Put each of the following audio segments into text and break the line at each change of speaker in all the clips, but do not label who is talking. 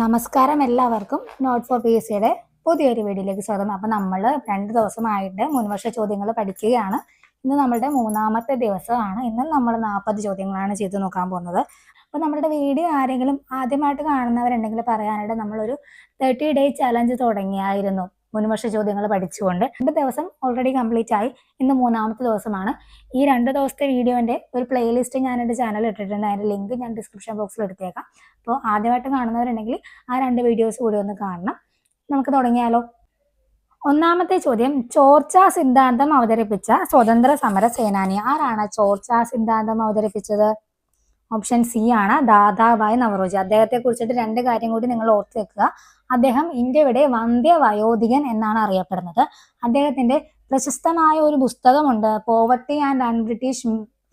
നമസ്കാരം എല്ലാവർക്കും not four P S സിയുടെ പുതിയൊരു വീഡിയോയിലേക്ക് സ്വാഗതം. അപ്പം നമ്മൾ 2 ദിവസമായിട്ട് മുൻവർഷ ചോദ്യങ്ങൾ പഠിക്കുകയാണ്. ഇന്ന് നമ്മളുടെ 3-ാമത്തെ ദിവസമാണ്. ഇന്ന് നമ്മൾ 40 ചോദ്യങ്ങളാണ് ചെയ്ത് നോക്കാൻ പോകുന്നത്. അപ്പോൾ നമ്മുടെ വീഡിയോ ആരെങ്കിലും ആദ്യമായിട്ട് കാണുന്നവരുണ്ടെങ്കിൽ പറയാനായിട്ട് നമ്മളൊരു 30 ഡേ ചലഞ്ച് തുടങ്ങിയായിരുന്നു മുൻവർഷ ചോദ്യങ്ങൾ പഠിച്ചുകൊണ്ട്. 2 ദിവസം ഓൾറെഡി കംപ്ലീറ്റ് ആയി. ഇന്ന് 3-ാമത്തെ ദിവസമാണ്. ഈ 2 ദിവസത്തെ വീഡിയോൻ്റെ ഒരു പ്ലേലിസ്റ്റ് ഞാൻ എൻ്റെ ചാനൽ ഇട്ടിട്ടുണ്ട്. അതിൻ്റെ ലിങ്ക് ഞാൻ ഡിസ്ക്രിപ്ഷൻ ബോക്സിൽ എടുത്തേക്കാം. അപ്പോൾ ആദ്യമായിട്ട് കാണുന്നവരുണ്ടെങ്കിൽ ആ 2 വീഡിയോസ് കൂടി ഒന്ന് കാണണം. നമുക്ക് തുടങ്ങിയാലോ. 1-ാമത്തെ ചോദ്യം, ചോർച്ചാ സിദ്ധാന്തം അവതരിപ്പിച്ച സ്വതന്ത്ര സമര സേനാനി ആരാണ്? ചോർച്ചാ സിദ്ധാന്തം അവതരിപ്പിച്ചത് ഓപ്ഷൻ സി ആണ്, ദാദാഭായ് നവറോജി. അദ്ദേഹത്തെ കുറിച്ചിട്ട് 2 കാര്യം കൂടി നിങ്ങൾ ഓർത്ത് വെക്കുക. അദ്ദേഹം ഇന്ത്യയുടെ വന്ധ്യ വയോധികൻ എന്നാണ് അറിയപ്പെടുന്നത്. അദ്ദേഹത്തിന്റെ പ്രശസ്തമായ ഒരു പുസ്തകമുണ്ട്, poverty and un British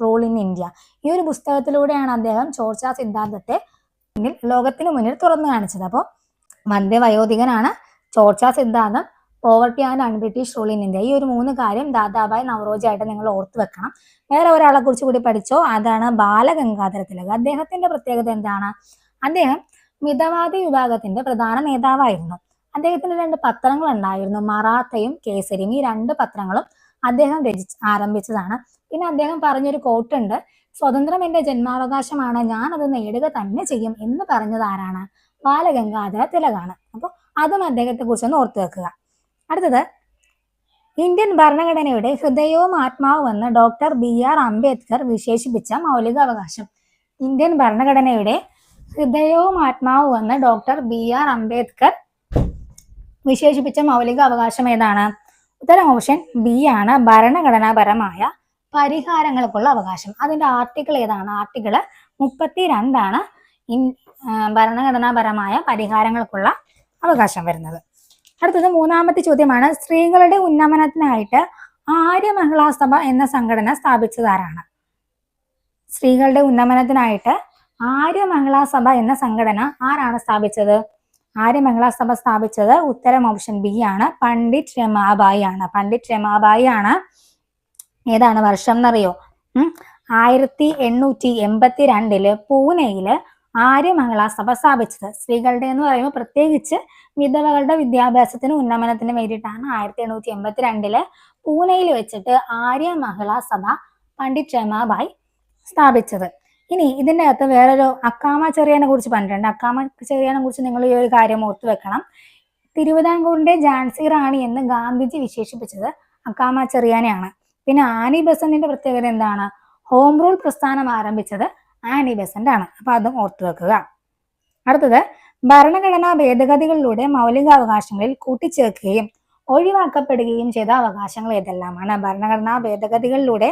rule in India. ഈ ഒരു പുസ്തകത്തിലൂടെയാണ് അദ്ദേഹം ചോർച്ചാ സിദ്ധാന്തത്തെ ലോകത്തിന് മുന്നിൽ തുറന്നു കാണിച്ചത്. അപ്പോൾ വന്ധ്യ വയോധികനാണ്, ചോർച്ചാ സിദ്ധാന്തം, poverty and un British rule in India. ഈ ഒരു 3 കാര്യം ദാദാഭായ് നവറോജി ആയിട്ട് നിങ്ങൾ ഓർത്ത് വെക്കണം. വേറെ ഒരാളെ കുറിച്ച് കൂടി പഠിച്ചോ, അതാണ് ബാലഗംഗാധര തിലക്. അദ്ദേഹത്തിന്റെ പ്രത്യേകത എന്താണ്? അദ്ദേഹം മിതവാദി വിഭാഗത്തിന്റെ പ്രധാന നേതാവായിരുന്നു. അദ്ദേഹത്തിന് 2 പത്രങ്ങൾ ഉണ്ടായിരുന്നു, മറാത്തയും കേസരിയും. ഈ 2 പത്രങ്ങളും അദ്ദേഹം ആരംഭിച്ചതാണ്. പിന്നെ അദ്ദേഹം പറഞ്ഞൊരു കോട്ടുണ്ട്, സ്വതന്ത്രം എന്റെ ജന്മാവകാശമാണ്, ഞാൻ അത് നേടുക തന്നെ ചെയ്യും എന്ന് പറഞ്ഞത് ആരാണ്? ബാലഗംഗാധര തിലകാണ്. അപ്പോൾ അതും അദ്ദേഹത്തെ കുറിച്ചൊന്ന് ഓർത്തു വെക്കുക. അടുത്തത്, ഇന്ത്യൻ ഭരണഘടനയുടെ ഹൃദയവും ആത്മാവും എന്ന് ഡോക്ടർ BR അംബേദ്കർ വിശേഷിപ്പിച്ച മൗലികാവകാശം. ഇന്ത്യൻ ഭരണഘടനയുടെ ഹൃദയവും ആത്മാവും എന്ന് ഡോക്ടർ BR അംബേദ്കർ വിശേഷിപ്പിച്ച മൗലികാവകാശം ഏതാണ്? ഉത്തരം ഓപ്ഷൻ ബി ആണ്, ഭരണഘടനാപരമായ പരിഹാരങ്ങൾക്കുള്ള അവകാശം. അതിന്റെ ആർട്ടിക്കിൾ ഏതാണ്? ആർട്ടിക്കിൾ 32 ആണ് ഭരണഘടനാപരമായ പരിഹാരങ്ങൾക്കുള്ള അവകാശം വരുന്നത്. അടുത്തത് 3-ാമത്തെ ചോദ്യമാണ്, സ്ത്രീകളുടെ ഉന്നമനത്തിനായിട്ട് ആര്യ മഹിളാ സഭ എന്ന സംഘടന സ്ഥാപിച്ചതാരാണ്? സ്ത്രീകളുടെ ഉന്നമനത്തിനായിട്ട് ആര്യ മഹിളാ സഭ എന്ന സംഘടന ആരാണ് സ്ഥാപിച്ചത്? ആര്യ മഹിളാ സഭ സ്ഥാപിച്ചത് ഉത്തരം ഓപ്ഷൻ ബി ആണ്, പണ്ഡിറ്റ് രമാബായി ആണ്. പണ്ഡിറ്റ് രമാബായി ആണ്. ഏതാണ് വർഷം എന്നറിയോ? 1882 പൂനെയില് ആര്യ മഹിളാ സഭ സ്ഥാപിച്ചത്. സ്ത്രീകളുടെ എന്ന് പറയുമ്പോൾ പ്രത്യേകിച്ച് വിധവകളുടെ വിദ്യാഭ്യാസത്തിനും ഉന്നമനത്തിനും വേണ്ടിയിട്ടാണ് 1882 പൂനെയിൽ വെച്ചിട്ട് ആര്യ മഹിളാ സഭ പണ്ഡിറ്റ് രമാബായി സ്ഥാപിച്ചത്. ഇനി ഇതിൻ്റെ അകത്ത് വേറൊരു അക്കാമ ചെറിയാനെ കുറിച്ച് പറഞ്ഞിട്ടുണ്ട്. അക്കാമ ചെറിയാനെ കുറിച്ച് നിങ്ങൾ ഈ ഒരു കാര്യം ഓർത്തു വെക്കണം. തിരുവിതാംകൂറിന്റെ ഝാൻസി റാണി എന്ന് ഗാന്ധിജി വിശേഷിപ്പിച്ചത് അക്കാമ ചെറിയാനെയാണ്. പിന്നെ ആനി ബെസന്റിന്റെ പ്രത്യേകത എന്താണ്? ഹോം റൂൾ പ്രസ്ഥാനം ആരംഭിച്ചത് ആനി ബെസന്റ് ആണ്. അപ്പൊ അതും ഓർത്തു വെക്കുക. അടുത്തത്, ഭരണഘടനാ ഭേദഗതികളിലൂടെ മൗലികാവകാശങ്ങളിൽ കൂട്ടിച്ചേർക്കുകയും ഒഴിവാക്കപ്പെടുകയും ചെയ്ത അവകാശങ്ങൾ ഏതെല്ലാമാണ്? ഭരണഘടനാ ഭേദഗതികളിലൂടെ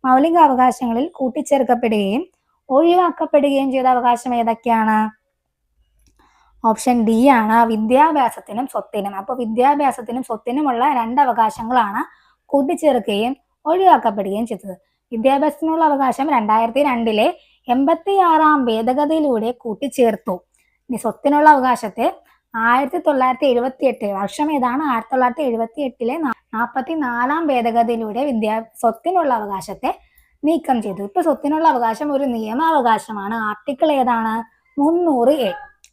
മൗലികാവകാശങ്ങളിൽ കൂട്ടിച്ചേർക്കപ്പെടുകയും ഒഴിവാക്കപ്പെടുകയും ചെയ്ത അവകാശം ഏതൊക്കെയാണ്? ഓപ്ഷൻ ഡി ആണ്, വിദ്യാഭ്യാസത്തിനും സ്വത്തിനും. അപ്പോൾ വിദ്യാഭ്യാസത്തിനും സ്വത്തിനുമുള്ള 2 അവകാശങ്ങളാണ് കൂട്ടിച്ചേർക്കുകയും ഒഴിവാക്കപ്പെടുകയും ചെയ്തത്. വിദ്യാഭ്യാസത്തിനുള്ള അവകാശം 2002 86-ാം ഭേദഗതിയിലൂടെ കൂട്ടിച്ചേർത്തു. ഇനി സ്വത്തിനുള്ള അവകാശത്തെ 1978 വർഷം ഏതാണ്? 1978 44-ാം ഭേദഗതിയിലൂടെ സ്വത്തിനുള്ള അവകാശത്തെ നീക്കം ചെയ്തു. ഇപ്പൊ സ്വത്തിനുള്ള അവകാശം ഒരു നിയമാവകാശമാണ്. ആർട്ടിക്കിൾ ഏതാണ്? 300A.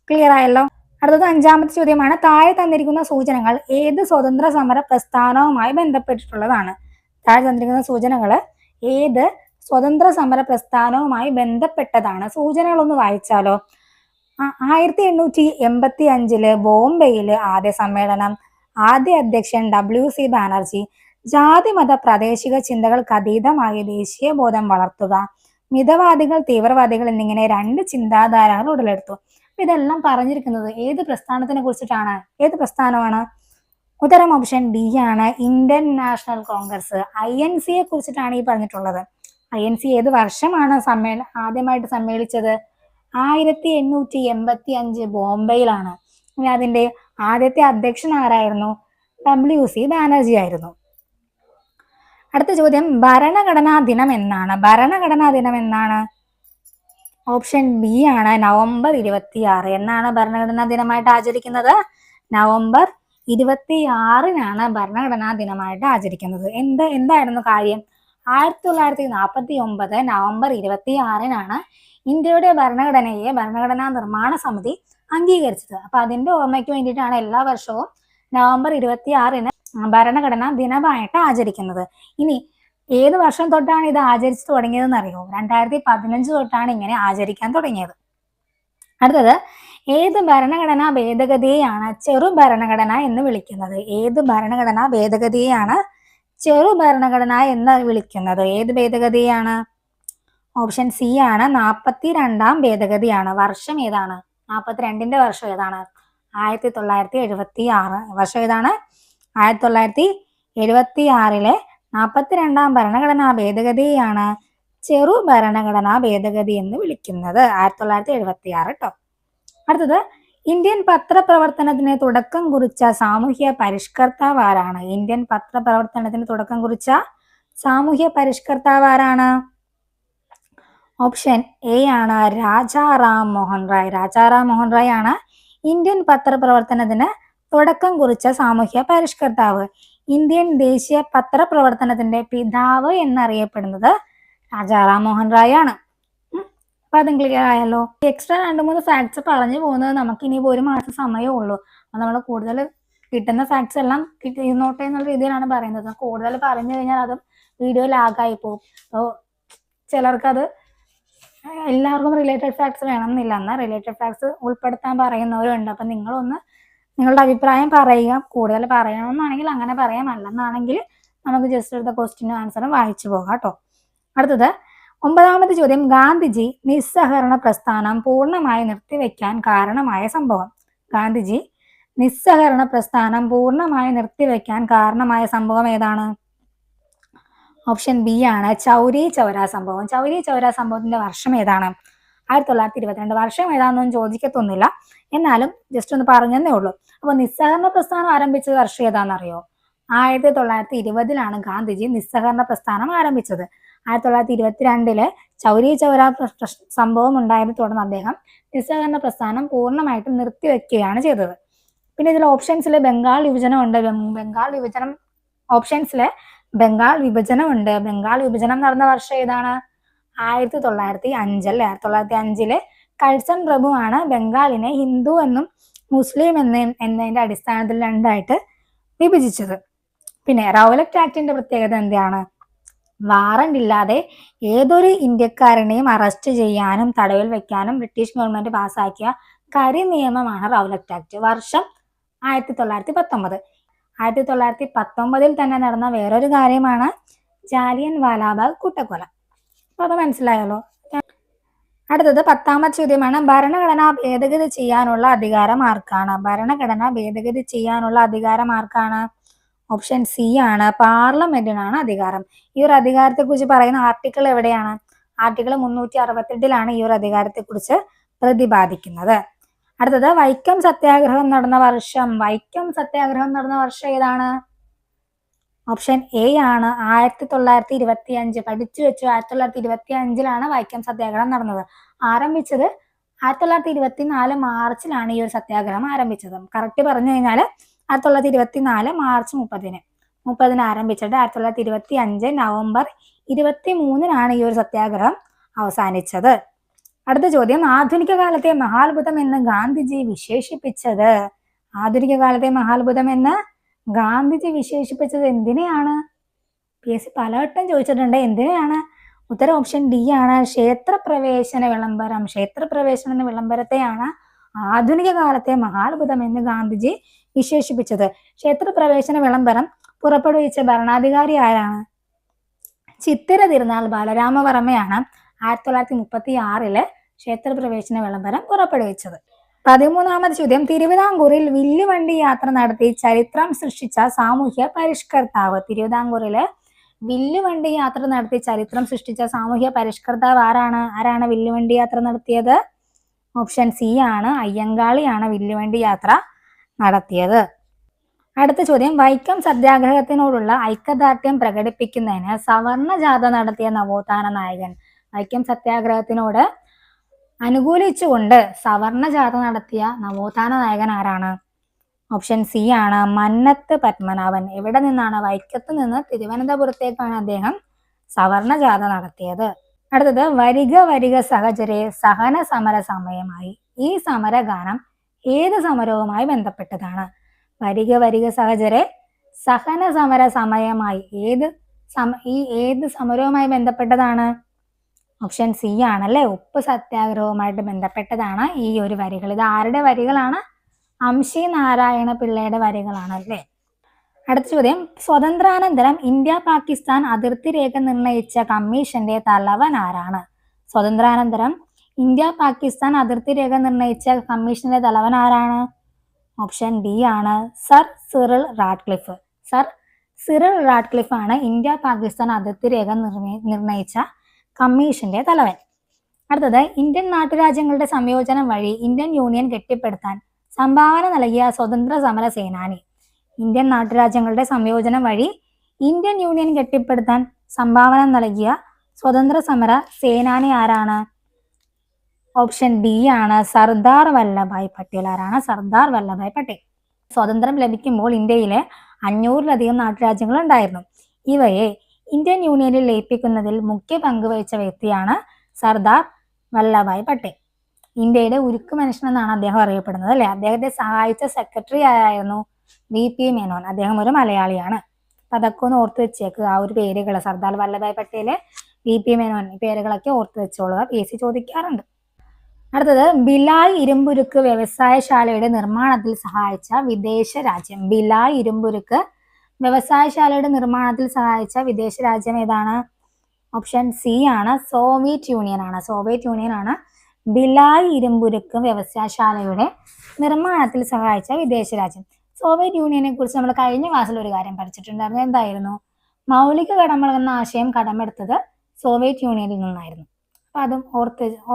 ക്ലിയർ ആയല്ലോ. അടുത്തത് 5-ാമത്തെ ചോദ്യമാണ്, താഴെ തന്നിരിക്കുന്ന സൂചനകൾ ഏത് സ്വതന്ത്ര സമര പ്രസ്ഥാനവുമായി ബന്ധപ്പെട്ടിട്ടുള്ളതാണ്? താഴെ തന്നിരിക്കുന്ന സൂചനകൾ ഏത് സ്വതന്ത്ര സമര പ്രസ്ഥാനവുമായി ബന്ധപ്പെട്ടതാണ്? സൂചനകളൊന്ന് വായിച്ചാലോ. 1885 ബോംബെയില് ആദ്യ സമ്മേളനം, ആദ്യ അധ്യക്ഷൻ WC ബാനർജി, ജാതിമത പ്രാദേശിക ചിന്തകൾക്ക് അതീതമായി ദേശീയ ബോധം വളർത്തുക, മിതവാദികൾ തീവ്രവാദികൾ എന്നിങ്ങനെ 2 ചിന്താധാരകൾ ഉടലെടുത്തു. ഇതെല്ലാം പറഞ്ഞിരിക്കുന്നത് ഏത് പ്രസ്ഥാനത്തിനെ കുറിച്ചിട്ടാണ്? ഏത് പ്രസ്ഥാനമാണ്? ഉത്തരം ഓപ്ഷൻ ഡി ആണ്, ഇന്ത്യൻ നാഷണൽ കോൺഗ്രസ്, INC യെ കുറിച്ചിട്ടാണ് ഈ പറഞ്ഞിട്ടുള്ളത്. INC ഏത് വർഷമാണ് ആദ്യമായിട്ട് സമ്മേളിച്ചത്? 1885 ബോംബെയിലാണ്. ഇനി അതിന്റെ ആദ്യത്തെ അധ്യക്ഷൻ ആരായിരുന്നു? WC ബാനർജി ആയിരുന്നു. അടുത്ത ചോദ്യം, ഭരണഘടനാ ദിനം എന്നാണ്? ഭരണഘടനാ ദിനം എന്നാണ്? ഓപ്ഷൻ ബി ആണ്, നവംബർ 26. എന്നാണ് ഭരണഘടനാ ദിനമായിട്ട് ആചരിക്കുന്നത്? നവംബർ 26-നാണ് ഭരണഘടനാ ദിനമായിട്ട് ആചരിക്കുന്നത്. എന്തായിരുന്നു കാര്യം? 1949 നവംബർ 26-നാണ് ഇന്ത്യയുടെ ഭരണഘടനയെ ഭരണഘടനാ നിർമ്മാണ സമിതി അംഗീകരിച്ചത്. അപ്പൊ അതിന്റെ ഓർമ്മയ്ക്ക് വേണ്ടിയിട്ടാണ് എല്ലാ വർഷവും നവംബർ 26-ന് ഭരണഘടനാ ദിനമായിട്ട് ആചരിക്കുന്നത്. ഇനി ഏത് വർഷം തൊട്ടാണ് ഇത് ആചരിച്ചു തുടങ്ങിയതെന്ന് അറിയോ? 2015 തൊട്ടാണ് ഇങ്ങനെ ആചരിക്കാൻ തുടങ്ങിയത്. അടുത്തത്, ഏത് ഭരണഘടനാ ഭേദഗതിയെയാണ് ചെറു ഭരണഘടന എന്ന് വിളിക്കുന്നത്? ഏത് ഭരണഘടനാ ഭേദഗതിയെയാണ് ചെറു ഭരണഘടന എന്ന് വിളിക്കുന്നത്? ഏത് ഭേദഗതിയാണ്? ഓപ്ഷൻ സി ആണ് 42-ാം ഭേദഗതിയാണ്. വർഷം ഏതാണ്? 42-ന്റെ വർഷം ഏതാണ്? 1976. വർഷം ഏതാണ്? 1976-ലെ 42-ാം ഭരണഘടനാ ഭേദഗതിയാണ് ചെറു ഭരണഘടനാ ഭേദഗതി എന്ന് വിളിക്കുന്നത്. 1976 കേട്ടോ. അടുത്തത്, ഇന്ത്യൻ പത്രപ്രവർത്തനത്തിന് തുടക്കം കുറിച്ച സാമൂഹ്യ പരിഷ്കർത്താവ് ആരാണ്? ഇന്ത്യൻ പത്രപ്രവർത്തനത്തിന് തുടക്കം കുറിച്ച സാമൂഹ്യ പരിഷ്കർത്താവ് ആരാണ്? ഓപ്ഷൻ എ ആണ് രാജാറാം മോഹൻ റായ്. രാജാറാം മോഹൻ റായ് ആണ് ഇന്ത്യൻ പത്രപ്രവർത്തനത്തിന് തുടക്കം കുറിച്ച സാമൂഹ്യ പരിഷ്കർത്താവ്. ഇന്ത്യൻ ദേശീയ പത്രപ്രവർത്തനത്തിന്റെ പിതാവ് എന്നറിയപ്പെടുന്നത് രാജാറാം മോഹൻ റായ് ആണ്. അപ്പൊ അതും ക്ലിയർ ആയല്ലോ. എക്സ്ട്രാ 2-3 ഫാക്ട്സ് പറഞ്ഞു പോകുന്നത് നമുക്ക് ഇനിയിപ്പോൾ 1 മാസം സമയമേ ഉള്ളൂ. അപ്പൊ നമ്മൾ കൂടുതൽ കിട്ടുന്ന ഫാക്ട്സ് എല്ലാം കിട്ടിയിരുന്നോട്ടെ എന്നുള്ള രീതിയിലാണ് പറയുന്നത്. കൂടുതൽ പറഞ്ഞു കഴിഞ്ഞാൽ അതും വീഡിയോ ലാഗായി പോകും. അപ്പോൾ ചിലർക്കത് എല്ലാവർക്കും റിലേറ്റഡ് ഫാക്ട്സ് വേണമെന്നില്ല. എന്നാൽ റിലേറ്റഡ് ഫാക്ട്സ് ഉൾപ്പെടുത്താൻ പറയുന്നവരുണ്ട്. അപ്പം നിങ്ങളൊന്ന് നിങ്ങളുടെ അഭിപ്രായം പറയുക. കൂടുതൽ പറയണമെന്നാണെങ്കിൽ അങ്ങനെ പറയാം, അല്ലെന്നാണെങ്കിൽ നമുക്ക് ജസ്റ്റ് എടുത്ത ക്വസ്റ്റ്യനും ആൻസറും വായിച്ചു പോകാം കേട്ടോ. അടുത്തത്, 9-ാമത്തെ ചോദ്യം, ഗാന്ധിജി നിസ്സഹകരണ പ്രസ്ഥാനം പൂർണ്ണമായി നിർത്തിവെക്കാൻ കാരണമായ സംഭവം. ഗാന്ധിജി നിസ്സഹകരണ പ്രസ്ഥാനം പൂർണ്ണമായി നിർത്തിവെക്കാൻ കാരണമായ സംഭവം ഏതാണ്? ഓപ്ഷൻ ബി ആണ് ചൗരി ചൗര സംഭവം. ചൗരി ചൗര സംഭവത്തിന്റെ വർഷം ഏതാണ്? 1922. വർഷം ഏതാണെന്നൊന്നും ചോദിക്കത്തൊന്നുമില്ല, എന്നാലും ജസ്റ്റ് ഒന്ന് പറഞ്ഞതേ ഉള്ളൂ. അപ്പൊ നിസ്സഹകരണ പ്രസ്ഥാനം ആരംഭിച്ചത് വർഷം ഏതാണെന്നറിയോ? 1920-ലാണ് ഗാന്ധിജി നിസ്സഹകരണ പ്രസ്ഥാനം ആരംഭിച്ചത്. 1922-ലെ ചൗരി ചൗര സംഭവം ഉണ്ടായതിനെ തുടർന്ന് അദ്ദേഹം നിസ്സഹകരണ പ്രസ്ഥാനം പൂർണ്ണമായിട്ടും നിർത്തിവെക്കുകയാണ് ചെയ്തത്. പിന്നെ ഇതിൽ ഓപ്ഷൻസിൽ ബംഗാൾ വിഭജനം ഉണ്ട്. ഓപ്ഷൻസിലെ ബംഗാൾ വിഭജനം ഉണ്ട്. ബംഗാൾ വിഭജനം നടന്ന വർഷം ഏതാണ്? 1905 അല്ലേ? 1905-ലെ കഴ്സൺ പ്രഭുവാണ് ബംഗാളിനെ ഹിന്ദു എന്നും മുസ്ലിം എന്നതിന്റെ അടിസ്ഥാനത്തിൽ രണ്ടായിട്ട് വിഭജിച്ചത്. പിന്നെ റൗലറ്റ് ആക്ടിന്റെ പ്രത്യേകത എന്താണ്? വാറണ്ട് ഇല്ലാതെ ഏതൊരു ഇന്ത്യക്കാരനെയും അറസ്റ്റ് ചെയ്യാനും തടവിൽ വെക്കാനും ബ്രിട്ടീഷ് ഗവൺമെന്റ് പാസാക്കിയ കരി നിയമമാണ് റൗലറ്റ് ആക്ട്. വർഷം 1919. 1919-ൽ തന്നെ നടന്ന വേറൊരു കാര്യമാണ് ജാലിയൻ വാലാബാഗ് കൂട്ടക്കൊല. അപ്പൊ അത് മനസ്സിലായല്ലോ. അടുത്തത് 10-ാമത്തെ ചോദ്യമാണ്, ഭരണഘടന ഭേദഗതി ചെയ്യാനുള്ള അധികാരം ആർക്കാണ്? ഭരണഘടന ഭേദഗതി ചെയ്യാനുള്ള അധികാരം ആർക്കാണ്? ഓപ്ഷൻ സി ആണ് പാർലമെന്റിനാണ് അധികാരം. ഈ ഒരു അധികാരത്തെ കുറിച്ച് പറയുന്ന ആർട്ടിക്കിൾ എവിടെയാണ്? ആർട്ടിക്കിൾ 368-ലാണ് ഈ ഒരു അധികാരത്തെ കുറിച്ച് പ്രതിപാദിക്കുന്നത്. അടുത്തത്, വൈക്കം സത്യാഗ്രഹം നടന്ന വർഷം. വൈക്കം സത്യാഗ്രഹം നടന്ന വർഷം ഏതാണ്? ഓപ്ഷൻ എ ആണ് 1925. പഠിച്ചു വെച്ചു. 1925-ലാണ് വൈക്കം സത്യാഗ്രഹം നടന്നത്. ആരംഭിച്ചത് 1924 മാർച്ചിലാണ് ഈ ഒരു സത്യാഗ്രഹം ആരംഭിച്ചത്. കറക്റ്റ് പറഞ്ഞു കഴിഞ്ഞാൽ 1924 മാർച്ച് 30-ന് ആരംഭിച്ചിട്ട് 1925 നവംബർ 23-നാണ് ഈ ഒരു സത്യാഗ്രഹം അവസാനിച്ചത്. അടുത്ത ചോദ്യം, ആധുനിക കാലത്തെ മഹാത്ഭുതം എന്ന് ഗാന്ധിജി വിശേഷിപ്പിച്ചത്. ആധുനിക കാലത്തെ മഹാത്ഭുതം എന്ന് ഗാന്ധിജി വിശേഷിപ്പിച്ചത് എന്തിനെയാണ്? PSC പലവട്ടം ചോദിച്ചിട്ടുണ്ട്. എന്തിനെയാണ്? ഉത്തരം ഓപ്ഷൻ ഡി ആണ് ക്ഷേത്രപ്രവേശന വിളംബരം. ക്ഷേത്രപ്രവേശന വിളംബരത്തെയാണ് ആധുനിക കാലത്തെ മഹാത്ഭുതം എന്ന് ഗാന്ധിജി വിശേഷിപ്പിച്ചത്. ക്ഷേത്രപ്രവേശന വിളംബരം പുറപ്പെടുവിച്ച ഭരണാധികാരി ആരാണ്? ചിത്തിര തിരുനാൾ ബാലരാമവർമ്മയാണ് 1936-ല് ക്ഷേത്രപ്രവേശന വിളംബരം പുറപ്പെടുവിച്ചത്. 13-ാമത്തെ ചോദ്യം, തിരുവിതാംകൂറിൽ വില്ലുവണ്ടി യാത്ര നടത്തി ചരിത്രം സൃഷ്ടിച്ച സാമൂഹ്യ പരിഷ്കർത്താവ്. തിരുവിതാംകൂറില് വില്ലുവണ്ടി യാത്ര നടത്തി ചരിത്രം സൃഷ്ടിച്ച സാമൂഹ്യ പരിഷ്കർത്താവ് ആരാണ് വില്ലുവണ്ടി യാത്ര നടത്തിയത്? ഓപ്ഷൻ സി ആണ് അയ്യങ്കാളിയാണ് വില്ലുവണ്ടി യാത്ര നടത്തിയത്. അടുത്ത ചോദ്യം, വൈക്കം സത്യാഗ്രഹത്തിനോടുള്ള ഐക്യദാർഢ്യം പ്രകടിപ്പിക്കുന്നതിന് സവർണ ജാഥ നടത്തിയ നവോത്ഥാന നായകൻ. വൈക്കം സത്യാഗ്രഹത്തിനോട് അനുകൂലിച്ചുകൊണ്ട് സവർണ ജാഥ നടത്തിയ നവോത്ഥാന നായകൻ ആരാണ്? ഓപ്ഷൻ സി ആണ് മന്നത്ത് പത്മനാഭൻ. എവിടെ നിന്നാണ്? വൈക്കത്ത് നിന്ന് തിരുവനന്തപുരത്തേക്കാണ് അദ്ദേഹം സവർണ ജാഥ നടത്തിയത്. അടുത്തത്, വരിക വരിക സഹചരെ സഹന സമര സമയമായി. ഈ സമരഗാനം ഏത് സമരവുമായി ബന്ധപ്പെട്ടതാണ്? വരിക വരിക സഹചരെ സഹന സമര സമയമായി ഏത് സമരവുമായി ബന്ധപ്പെട്ടതാണ്? ഓപ്ഷൻ സി ആണല്ലേ, ഉപ്പ് സത്യാഗ്രഹവുമായിട്ട് ബന്ധപ്പെട്ടതാണ് ഈ ഒരു വരികൾ. ഇത് ആരുടെ വരികളാണ്? അംശി നാരായണ പിള്ളയുടെ വരികളാണ് അല്ലേ. അടുത്ത ചോദ്യം, സ്വതന്ത്രാനന്തരം ഇന്ത്യ പാകിസ്ഥാൻ അതിർത്തി രേഖ നിർണയിച്ച കമ്മീഷന്റെ തലവൻ ആരാണ്? സ്വതന്ത്രാനന്തരം ഇന്ത്യ പാകിസ്ഥാൻ അതിർത്തി രേഖ നിർണയിച്ച കമ്മീഷന്റെ തലവൻ ആരാണ്? ഓപ്ഷൻ ഡി ആണ് sir Cyril Radcliffe. Sir Cyril Radcliffe ആണ് ഇന്ത്യ പാകിസ്ഥാൻ അതിർത്തി രേഖ നിർണയിച്ച കമ്മീഷന്റെ തലവൻ. അടുത്തത്, ഇന്ത്യൻ നാട്ടുരാജ്യങ്ങളുടെ സംയോജനം വഴി ഇന്ത്യൻ യൂണിയൻ കെട്ടിപ്പടുത്താൻ സംഭാവന നൽകിയ സ്വതന്ത്ര സമര സേനാനി. ഇന്ത്യൻ നാട്ടുരാജ്യങ്ങളുടെ സംയോജനം വഴി ഇന്ത്യൻ യൂണിയൻ കെട്ടിപ്പടുത്താൻ സംഭാവന നൽകിയ സ്വതന്ത്ര സമര സേനാനി ആരാണ്? ഓപ്ഷൻ ബി ആണ് സർദാർ വല്ലഭായ് പട്ടേൽ. ആരാണ്? സർദാർ വല്ലഭായ് പട്ടേൽ. സ്വാതന്ത്ര്യം ലഭിക്കുമ്പോൾ ഇന്ത്യയിലെ 500-ലധികം നാട്ടുരാജ്യങ്ങൾ ഉണ്ടായിരുന്നു. ഇവയെ ഇന്ത്യൻ യൂണിയനിൽ ലയിപ്പിക്കുന്നതിൽ മുഖ്യ പങ്ക് വഹിച്ച വ്യക്തിയാണ് സർദാർ വല്ലഭായ് പട്ടേൽ. ഇന്ത്യയുടെ ഉരുക്കു മനുഷ്യൻ എന്നാണ് അദ്ദേഹം അറിയപ്പെടുന്നത് അല്ലെ. അദ്ദേഹത്തെ സഹായിച്ച സെക്രട്ടറി ആയിരുന്നു VP മേനോൻ. അദ്ദേഹം ഒരു മലയാളിയാണ്. അപ്പൊ അതൊക്കെ ഒന്ന് ഓർത്ത് വെച്ചേക്കുക, ആ ഒരു പേരുകൾ സർദാർ വല്ലഭായ് പട്ടേല്, VP മേനോൻ, ഈ പേരുകളൊക്കെ ഓർത്ത് വെച്ചോളുക, PSC ചോദിക്കാറുണ്ട്. അടുത്തത്, ഭിലായ് ഇരുമ്പുരുക്ക് വ്യവസായശാലയുടെ നിർമ്മാണത്തിൽ സഹായിച്ച വിദേശ രാജ്യം. ഭിലായ് ഇരുമ്പുരുക്ക് വ്യവസായശാലയുടെ നിർമ്മാണത്തിൽ സഹായിച്ച വിദേശ രാജ്യം ഏതാണ്? ഓപ്ഷൻ സി ആണ് സോവിയറ്റ് യൂണിയൻ ആണ്. സോവിയറ്റ് യൂണിയൻ ആണ് ഭിലായ് ഇരുമ്പുരുക്ക് വ്യവസായശാലയുടെ നിർമ്മാണത്തിൽ സഹായിച്ച വിദേശ രാജ്യം. സോവിയറ്റ് യൂണിയനെ കുറിച്ച് നമ്മൾ കഴിഞ്ഞ ക്ലാസ്സിൽ ഒരു കാര്യം പഠിച്ചിട്ടുണ്ടായിരുന്നു. എന്തായിരുന്നു? മൗലിക കടമകൾ എന്ന ആശയം കടമെടുത്തത് സോവിയറ്റ് യൂണിയനിൽ നിന്നായിരുന്നു. അപ്പൊ അതും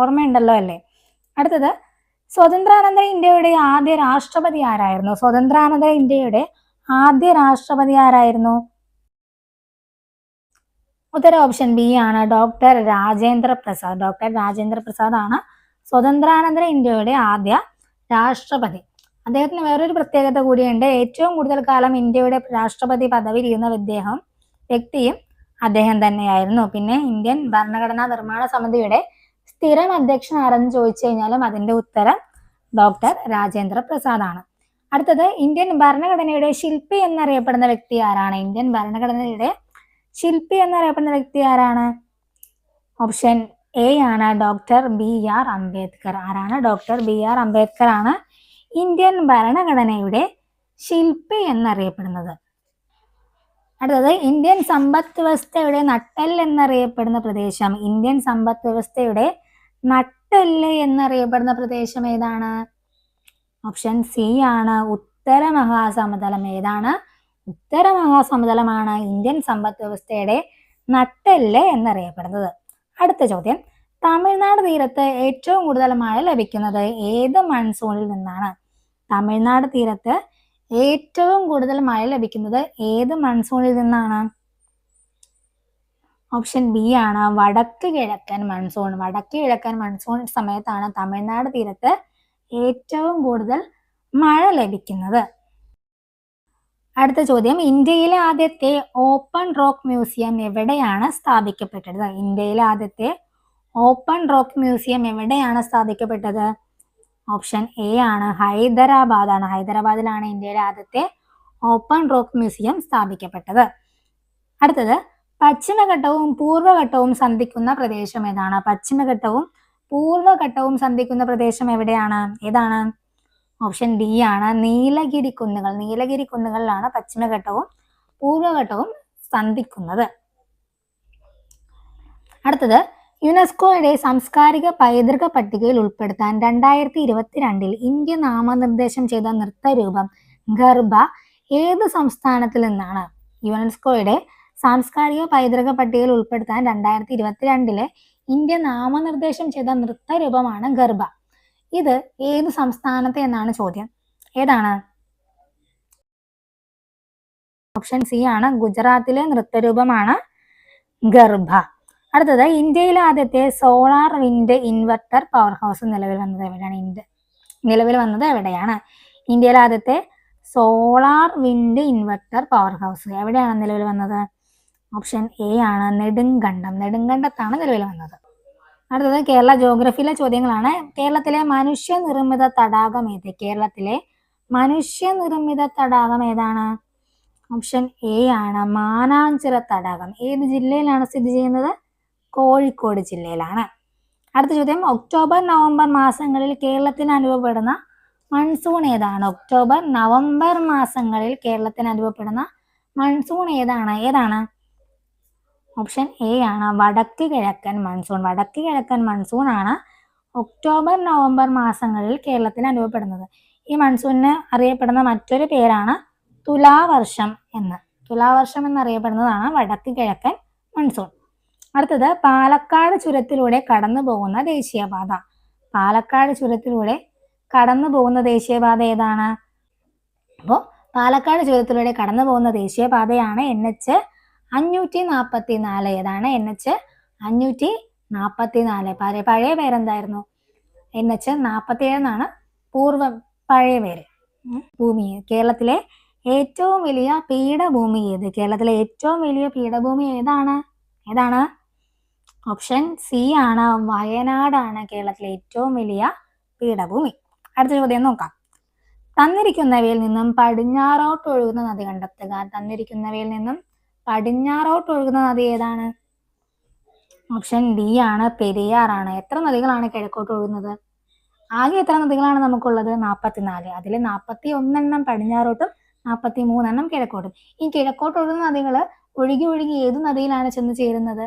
ഓർമ്മയുണ്ടല്ലോ അല്ലേ. അടുത്തത്, സ്വതന്ത്രാനന്തര ഇന്ത്യയുടെ ആദ്യ രാഷ്ട്രപതി ആരായിരുന്നു? സ്വതന്ത്രാനന്തര ഇന്ത്യയുടെ ആദ്യ രാഷ്ട്രപതി ആരായിരുന്നു? ഉത്തരം ഓപ്ഷൻ ബി ആണ് ഡോക്ടർ രാജേന്ദ്ര പ്രസാദ്. ഡോക്ടർ രാജേന്ദ്ര പ്രസാദ് ആണ് സ്വതന്ത്രാനന്തര ഇന്ത്യയുടെ ആദ്യ രാഷ്ട്രപതി. അദ്ദേഹത്തിന് വേറൊരു പ്രത്യേകത കൂടിയുണ്ട്. ഏറ്റവും കൂടുതൽ കാലം ഇന്ത്യയുടെ രാഷ്ട്രപതി പദവിയിൽ ഇരുന്ന വ്യക്തിയും അദ്ദേഹം തന്നെയായിരുന്നു. പിന്നെ ഇന്ത്യൻ ഭരണഘടനാ നിർമ്മാണ സമിതിയുടെ സ്ഥിരം അധ്യക്ഷൻ ആരെന്ന് ചോദിച്ചു കഴിഞ്ഞാലും അതിന്റെ ഉത്തരം ഡോക്ടർ രാജേന്ദ്ര പ്രസാദ് ആണ്. അടുത്തത്, ഇന്ത്യൻ ഭരണഘടനയുടെ ശില്പി എന്നറിയപ്പെടുന്ന വ്യക്തി ആരാണ്? ഇന്ത്യൻ ഭരണഘടനയുടെ ശില്പി എന്നറിയപ്പെടുന്ന വ്യക്തി ആരാണ്? ഓപ്ഷൻ എ ആണ് ഡോക്ടർ BR അംബേദ്കർ. ആരാണ്? ഡോക്ടർ BR അംബേദ്കർ ആണ് ഇന്ത്യൻ ഭരണഘടനയുടെ ശില്പി എന്നറിയപ്പെടുന്നത്. അടുത്തത്, ഇന്ത്യൻ സമ്പദ് വ്യവസ്ഥയുടെ നട്ടെല്ല് എന്നറിയപ്പെടുന്ന പ്രദേശം. ഇന്ത്യൻ സമ്പദ് വ്യവസ്ഥയുടെ നട്ടെല്ല് എന്നറിയപ്പെടുന്ന പ്രദേശം ഏതാണ്? ഓപ്ഷൻ സി ആണ് ഉത്തര മഹാസമതലം. ഏതാണ്? ഉത്തര മഹാസമതലമാണ് ഇന്ത്യൻ സമ്പദ് വ്യവസ്ഥയുടെ നട്ടെല്ല് എന്നറിയപ്പെടുന്നത്. അടുത്ത ചോദ്യം, തമിഴ്നാട് തീരത്ത് ഏറ്റവും കൂടുതൽ മഴ ലഭിക്കുന്നത് ഏത് മൺസൂണിൽ നിന്നാണ്? തമിഴ്നാട് തീരത്ത് ഏറ്റവും കൂടുതൽ മഴ ലഭിക്കുന്നത് ഏത് മൺസൂണിൽ നിന്നാണ്? ഓപ്ഷൻ ബി ആണ് വടക്ക് കിഴക്കൻ മൺസൂൺ. വടക്ക് കിഴക്കൻ മൺസൂൺ സമയത്താണ് തമിഴ്നാട് തീരത്ത് ഏറ്റവും കൂടുതൽ മഴ ലഭിക്കുന്നത്. അടുത്ത ചോദ്യം, ഇന്ത്യയിലെ ആദ്യത്തെ ഓപ്പൺ റോക്ക് മ്യൂസിയം എവിടെയാണ് സ്ഥാപിക്കപ്പെട്ടത്? ഇന്ത്യയിലെ ആദ്യത്തെ ഓപ്പൺ റോക്ക് മ്യൂസിയം എവിടെയാണ് സ്ഥാപിക്കപ്പെട്ടത്? ഓപ്ഷൻ എ ആണ് ഹൈദരാബാദ് ആണ്. ഹൈദരാബാദിലാണ് ഇന്ത്യയിലെ ആദ്യത്തെ ഓപ്പൺ റോക്ക് മ്യൂസിയം സ്ഥാപിക്കപ്പെട്ടത്. അടുത്തത്, പശ്ചിമഘട്ടവും പൂർവ്വഘട്ടവും സന്ധിക്കുന്ന പ്രദേശം ഏതാണ്? പശ്ചിമഘട്ടവും പൂർവ്വഘട്ടവും സന്ധിക്കുന്ന പ്രദേശം എവിടെയാണ്? ഏതാണ്? ഓപ്ഷൻ ഡി ആണ് നീലഗിരി കുന്നുകൾ. നീലഗിരി കുന്നുകളിലാണ് പശ്ചിമഘട്ടവും പൂർവ്വഘട്ടവും സന്ധിക്കുന്നത്. അടുത്തത്, യുനെസ്കോയുടെ സാംസ്കാരിക പൈതൃക പട്ടികയിൽ ഉൾപ്പെടുത്താൻ 2022 ഇന്ത്യ നാമനിർദ്ദേശം ചെയ്ത നൃത്തരൂപം ഗർഭ ഏത് സംസ്ഥാനത്തിൽ നിന്നാണ്? യുനെസ്കോയുടെ സാംസ്കാരിക പൈതൃക പട്ടികയിൽ ഉൾപ്പെടുത്താൻ 2022 ഇന്ത്യ നാമനിർദ്ദേശം ചെയ്ത നൃത്തരൂപമാണ് ഗർഭ. ഇത് ഏത് സംസ്ഥാനത്തെ എന്നാണ് ചോദ്യം. ഏതാണ്? ഓപ്ഷൻ സി ആണ് ഗുജറാത്തിലെ നൃത്തരൂപമാണ് ഗർഭ. അടുത്തത്, ഇന്ത്യയിലെ ആദ്യത്തെ solar wind inverter power house നിലവിൽ വന്നത് എവിടെയാണ്? ഇന്ത്യയിലെ ആദ്യത്തെ solar wind inverter power house എവിടെയാണ് നിലവിൽ വന്നത്? ഓപ്ഷൻ എ ആണ് നെടുങ്കണ്ടം. നെടുങ്കണ്ടത്താണ് നിലവിൽ വന്നത്. അടുത്തത് കേരള ജോഗ്രഫിയിലെ ചോദ്യങ്ങളാണ്. കേരളത്തിലെ മനുഷ്യനിർമ്മിത തടാകം ഏത്? കേരളത്തിലെ മനുഷ്യനിർമ്മിത തടാകം ഏതാണ്? ഓപ്ഷൻ എ ആണ് മാനാഞ്ചിറ തടാകം. ഏത് ജില്ലയിലാണ് സ്ഥിതി ചെയ്യുന്നത്? കോഴിക്കോട് ജില്ലയിലാണ്. അടുത്ത ചോദ്യം, ഒക്ടോബർ നവംബർ മാസങ്ങളിൽ കേരളത്തിന് അനുഭവപ്പെടുന്ന മൺസൂൺ ഏതാണ്? ഒക്ടോബർ നവംബർ മാസങ്ങളിൽ കേരളത്തിന് അനുഭവപ്പെടുന്ന മൺസൂൺ ഏതാണ്? ഓപ്ഷൻ എ ആണ് വടക്ക് കിഴക്കൻ മൺസൂൺ. വടക്ക് കിഴക്കൻ മൺസൂൺ ആണ് ഒക്ടോബർ നവംബർ മാസങ്ങളിൽ കേരളത്തിന് അനുഭവപ്പെടുന്നത്. ഈ മൺസൂണിന് അറിയപ്പെടുന്ന മറ്റൊരു പേരാണ് തുലാവർഷം എന്ന്. തുലാവർഷം എന്നറിയപ്പെടുന്നതാണ് വടക്ക് കിഴക്കൻ മൺസൂൺ. അടുത്തത്, പാലക്കാട് ചുരത്തിലൂടെ കടന്നു പോകുന്ന ദേശീയപാത. പാലക്കാട് ചുരത്തിലൂടെ കടന്നു പോകുന്ന ദേശീയപാത ഏതാണ്? അപ്പോൾ പാലക്കാട് ചുരത്തിലൂടെ കടന്നു പോകുന്ന ദേശീയപാതയാണ് NH 544. ഏതാണ്? NH 544. പഴയ പേരെന്തായിരുന്നു? NH 47 എന്നാണ് പഴയ പേര്. ഭൂമി, കേരളത്തിലെ ഏറ്റവും വലിയ പീഠഭൂമി ഏത്? കേരളത്തിലെ ഏറ്റവും വലിയ പീഠഭൂമി ഏതാണ്? ഓപ്ഷൻ സി ആണ് വയനാടാണ് കേരളത്തിലെ ഏറ്റവും വലിയ പീഠഭൂമി. അടുത്ത ചോദ്യം നോക്കാം. തന്നിരിക്കുന്നവയിൽ നിന്നും പടിഞ്ഞാറോട്ട് ഒഴുകുന്ന നദി കണ്ടെത്തുക. തന്നിരിക്കുന്നവയിൽ നിന്നും പടിഞ്ഞാറോട്ട് ഒഴുകുന്ന നദി ഏതാണ്? ഓപ്ഷൻ ഡി ആണ് പെരിയാറാണ്. എത്ര നദികളാണ് കിഴക്കോട്ട് ഒഴുകുന്നത്? ആകെ എത്ര നദികളാണ് നമുക്കുള്ളത്? 44. അതിൽ 41 പടിഞ്ഞാറോട്ടും 43 കിഴക്കോട്ടും. ഈ കിഴക്കോട്ട് ഒഴുകുന്ന നദികൾ ഒഴുകി ഏത് നദിയിലാണ് ചെന്ന് ചേരുന്നത്?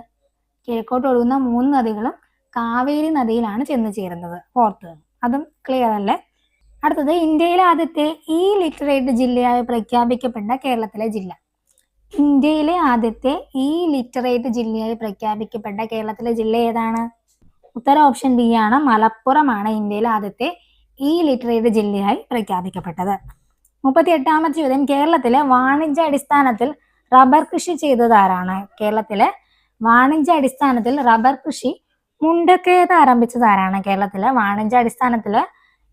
കിഴക്കോട്ട് ഒഴുകുന്ന 3 നദികളും കാവേരി നദിയിലാണ് ചെന്ന് ചേരുന്നത്. ഓർത്ത്, അതും ക്ലിയർ അല്ലേ? അടുത്തത്, ഇന്ത്യയിലെ ആദ്യത്തെ ഇലിറ്ററേറ്റ് ജില്ലയായി പ്രഖ്യാപിക്കപ്പെട്ട കേരളത്തിലെ ജില്ല. ഇന്ത്യയിലെ ആദ്യത്തെ ഇലിറ്ററേറ്റ് ജില്ലയായി പ്രഖ്യാപിക്കപ്പെട്ട കേരളത്തിലെ ജില്ല ഏതാണ്? ഉത്തരം ഓപ്ഷൻ ബി ആണ് മലപ്പുറമാണ് ഇന്ത്യയിലെ ആദ്യത്തെ ഇലിറ്ററേറ്റ് ജില്ലയായി പ്രഖ്യാപിക്കപ്പെട്ടത്. 38ാമത്തെ ചോദ്യം, കേരളത്തിലെ വാണിജ്യ അടിസ്ഥാനത്തിൽ റബ്ബർ കൃഷി ചെയ്തത് ആരാണ്? കേരളത്തിലെ വാണിജ്യ അടിസ്ഥാനത്തിൽ റബ്ബർ കൃഷി മുണ്ടക്കയത്ത് ആരംഭിച്ചത് ആരാണ്? കേരളത്തിലെ വാണിജ്യ അടിസ്ഥാനത്തിൽ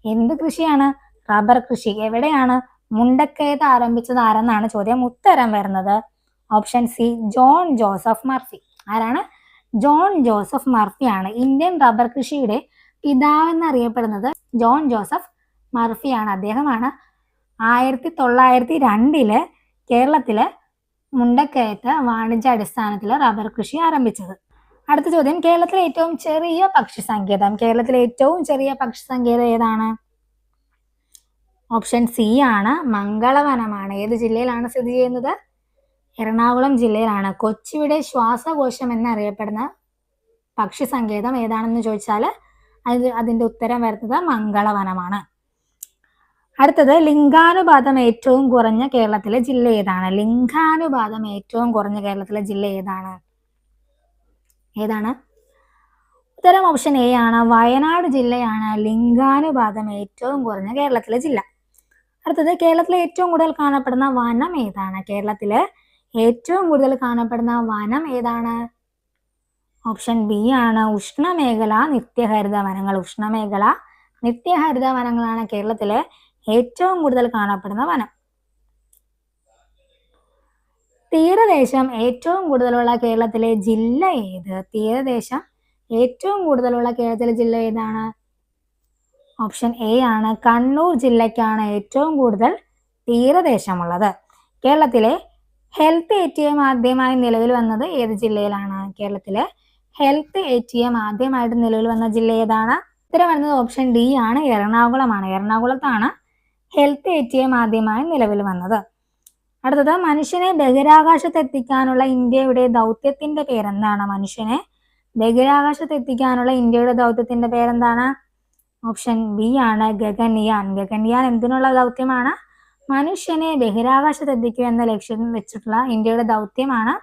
എന്ത് കൃഷിയാണ്? റബ്ബർ കൃഷി. എവിടെയാണ്? മുണ്ടക്കയത്ത് ആരംഭിച്ചത് ആരെന്നാണ് ചോദ്യം. ഉത്തരം വരുന്നത് option C, John Joseph Murphy. ആരാണ്? ജോൺ ജോസഫ് മർഫിയാണ്. ഇന്ത്യൻ റബ്ബർ കൃഷിയുടെ പിതാവ് എന്നറിയപ്പെടുന്നത് ജോൺ ജോസഫ് മർഫിയാണ്. അദ്ദേഹമാണ് 1902 കേരളത്തിലെ മുണ്ടക്കയത്ത് വാണിജ്യ അടിസ്ഥാനത്തിൽ റബ്ബർ കൃഷി ആരംഭിച്ചത്. അടുത്ത ചോദ്യം, കേരളത്തിലെ ഏറ്റവും ചെറിയ പക്ഷി സങ്കേതം. കേരളത്തിലെ ഏറ്റവും ചെറിയ പക്ഷി സങ്കേതം ഏതാണ്? ഓപ്ഷൻ സി ആണ് മംഗളവനമാണ്. ഏത് ജില്ലയിലാണ് സ്ഥിതി ചെയ്യുന്നത്? എറണാകുളം ജില്ലയിലാണ്. കൊച്ചിയുടെ ശ്വാസകോശം എന്നറിയപ്പെടുന്ന പക്ഷി സങ്കേതം ഏതാണെന്ന് ചോദിച്ചാൽ അതിന്റെ ഉത്തരം വരുന്നത് മംഗളവനമാണ്. അടുത്തത്, ലിംഗാനുപാതം ഏറ്റവും കുറഞ്ഞ കേരളത്തിലെ ജില്ല ഏതാണ്? ലിംഗാനുപാതം ഏറ്റവും കുറഞ്ഞ കേരളത്തിലെ ജില്ല ഏതാണ്? ഉത്തരം ഓപ്ഷൻ എ ആണ് വയനാട് ജില്ലയാണ് ലിംഗാനുപാതം ഏറ്റവും കുറഞ്ഞ കേരളത്തിലെ ജില്ല. അടുത്തത്, കേരളത്തിലെ ഏറ്റവും കൂടുതൽ കാണപ്പെടുന്ന വനം ഏതാണ്? കേരളത്തിലെ ഏറ്റവും കൂടുതൽ കാണപ്പെടുന്ന വനം ഏതാണ്? ഓപ്ഷൻ ബി ആണ് ഉഷ്ണമേഖല നിത്യഹരിത വനങ്ങൾ. ഉഷ്ണമേഖല നിത്യഹരിത വനങ്ങളാണ് കേരളത്തിലെ ഏറ്റവും കൂടുതൽ കാണപ്പെടുന്ന വനം. തീരദേശം ഏറ്റവും കൂടുതലുള്ള കേരളത്തിലെ ജില്ല ഏത്? തീരദേശം ഏറ്റവും കൂടുതലുള്ള കേരളത്തിലെ ജില്ല ഏതാണ്? ഓപ്ഷൻ എ ആണ് കണ്ണൂർ ജില്ലയ്ക്കാണ് ഏറ്റവും കൂടുതൽ തീരദേശമുള്ളത്. കേരളത്തിലെ ഹെൽത്ത് ATM ആദ്യമായി നിലവിൽ വന്നത് ഏത് ജില്ലയിലാണ്? കേരളത്തിലെ ഹെൽത്ത് ATM ആദ്യമായിട്ട് നിലവിൽ വന്ന ജില്ല ഏതാണ്? ഉത്തരം വരുന്നത് ഓപ്ഷൻ ഡി ആണ് എറണാകുളമാണ്. എറണാകുളത്താണ് ഹെൽത്ത് ATM ആദ്യമായി നിലവിൽ വന്നത്. അടുത്തത്, മനുഷ്യനെ ബഹിരാകാശത്ത് എത്തിക്കാനുള്ള ഇന്ത്യയുടെ ദൗത്യത്തിന്റെ പേരെന്താണ്? മനുഷ്യനെ ബഹിരാകാശത്ത് എത്തിക്കാനുള്ള ഇന്ത്യയുടെ ദൗത്യത്തിന്റെ പേരെന്താണ്? ഓപ്ഷൻ ബി ആണ് ഗഗൻയാൻ. ഗഗൻയാൻ എന്തിനുള്ള ദൗത്യമാണ്? മനുഷ്യനെ ബഹിരാകാശത്ത് എത്തിക്കുക എന്ന ലക്ഷ്യം വെച്ചിട്ടുള്ള ഇന്ത്യയുടെ ദൗത്യമാണ്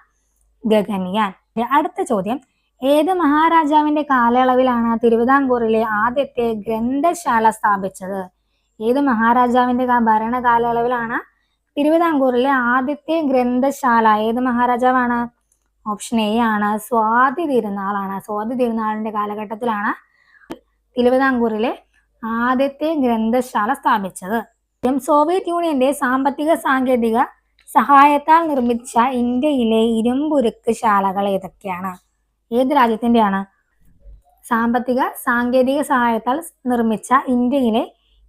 ഗഗൻയാൻ. അടുത്ത ചോദ്യം, ഏത് മഹാരാജാവിന്റെ കാലയളവിലാണ് തിരുവിതാംകൂറിലെ ആദ്യത്തെ ഗ്രന്ഥശാല സ്ഥാപിച്ചത്? ഏത് മഹാരാജാവിന്റെ ഭരണ കാലയളവിലാണ് തിരുവിതാംകൂറിലെ ആദ്യത്തെ ഗ്രന്ഥശാല? ഏത് മഹാരാജാവാണ്? ഓപ്ഷൻ എ ആണ് സ്വാതി തിരുനാളാണ്. സ്വാതി തിരുനാളിന്റെ കാലഘട്ടത്തിലാണ് തിരുവിതാംകൂറിലെ ആദ്യത്തെ ഗ്രന്ഥശാല സ്ഥാപിച്ചത്. സോവിയറ്റ് യൂണിയന്റെ സാമ്പത്തിക സാങ്കേതിക സഹായത്താൽ നിർമ്മിച്ച ഇന്ത്യയിലെ ഇരുമ്പുരുക്ക് ശാലകൾ ഏതൊക്കെയാണ്? ഏത് രാജ്യത്തിന്റെയാണ്? സാമ്പത്തിക സാങ്കേതിക സഹായത്താൽ നിർമ്മിച്ച ഇന്ത്യയിലെ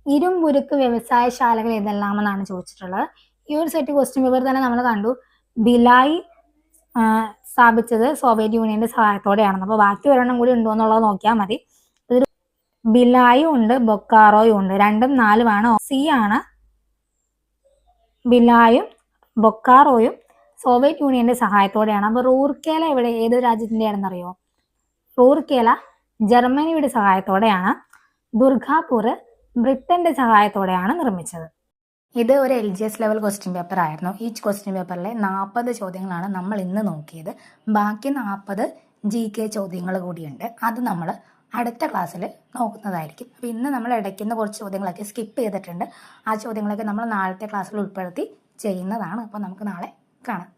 ഇരുമ്പുരുക്ക് വ്യവസായശാലകൾ ഏതെല്ലാമെന്നാണ് ചോദിച്ചിട്ടുള്ളത്. ഈ ഒരു സെറ്റ് ക്വസ്റ്റ്യൻ പേപ്പർ തന്നെ നമ്മൾ കണ്ടു. ഭിലായ് സ്ഥാപിച്ചത് സോവിയറ്റ് യൂണിയന്റെ സഹായത്തോടെയാണ്. അപ്പോൾ ബാക്കി ഒരെണ്ണം കൂടി ഉണ്ടോ എന്നുള്ളത് നോക്കിയാൽ മതി. ഇതൊരു ഭിലായും ഉണ്ട്, ബൊക്കാറോയും ഉണ്ട്. 2ഉം 4ഉമാണ്. സി ആണ്. ഭിലായും ബൊക്കാറോയും സോവിയറ്റ് യൂണിയന്റെ സഹായത്തോടെയാണ്. അപ്പോൾ റൂർക്കേല ഏത് രാജ്യത്തിന്റെ ആണെന്നറിയോ? റൂർക്കേല ജർമ്മനിയുടെ സഹായത്തോടെയാണ്. ദുർഗാപൂർ ബ്രിട്ടന്റെ സഹായത്തോടെയാണ് നിർമ്മിച്ചത്. ഇത് ഒരു LGS ലെവൽ ക്വസ്റ്റ്യൻ പേപ്പർ ആയിരുന്നു. ഈ ക്വസ്റ്റ്യൻ പേപ്പറിലെ 40 ചോദ്യങ്ങളാണ് നമ്മൾ ഇന്ന് നോക്കിയത്. ബാക്കി 40 GK ചോദ്യങ്ങൾ കൂടിയുണ്ട്. അത് നമ്മൾ അടുത്ത ക്ലാസ്സിൽ നോക്കുന്നതായിരിക്കും. അപ്പോൾ ഇന്ന് നമ്മൾ ഇടയ്ക്കുന്ന കുറച്ച് ചോദ്യങ്ങളൊക്കെ സ്കിപ്പ് ചെയ്തിട്ടുണ്ട്. ആ ചോദ്യങ്ങളൊക്കെ നമ്മൾ നാളത്തെ ക്ലാസ്സിൽ ഉൾപ്പെടുത്തി ചെയ്യുന്നതാണ്. അപ്പോൾ നമുക്ക് നാളെ കാണാം.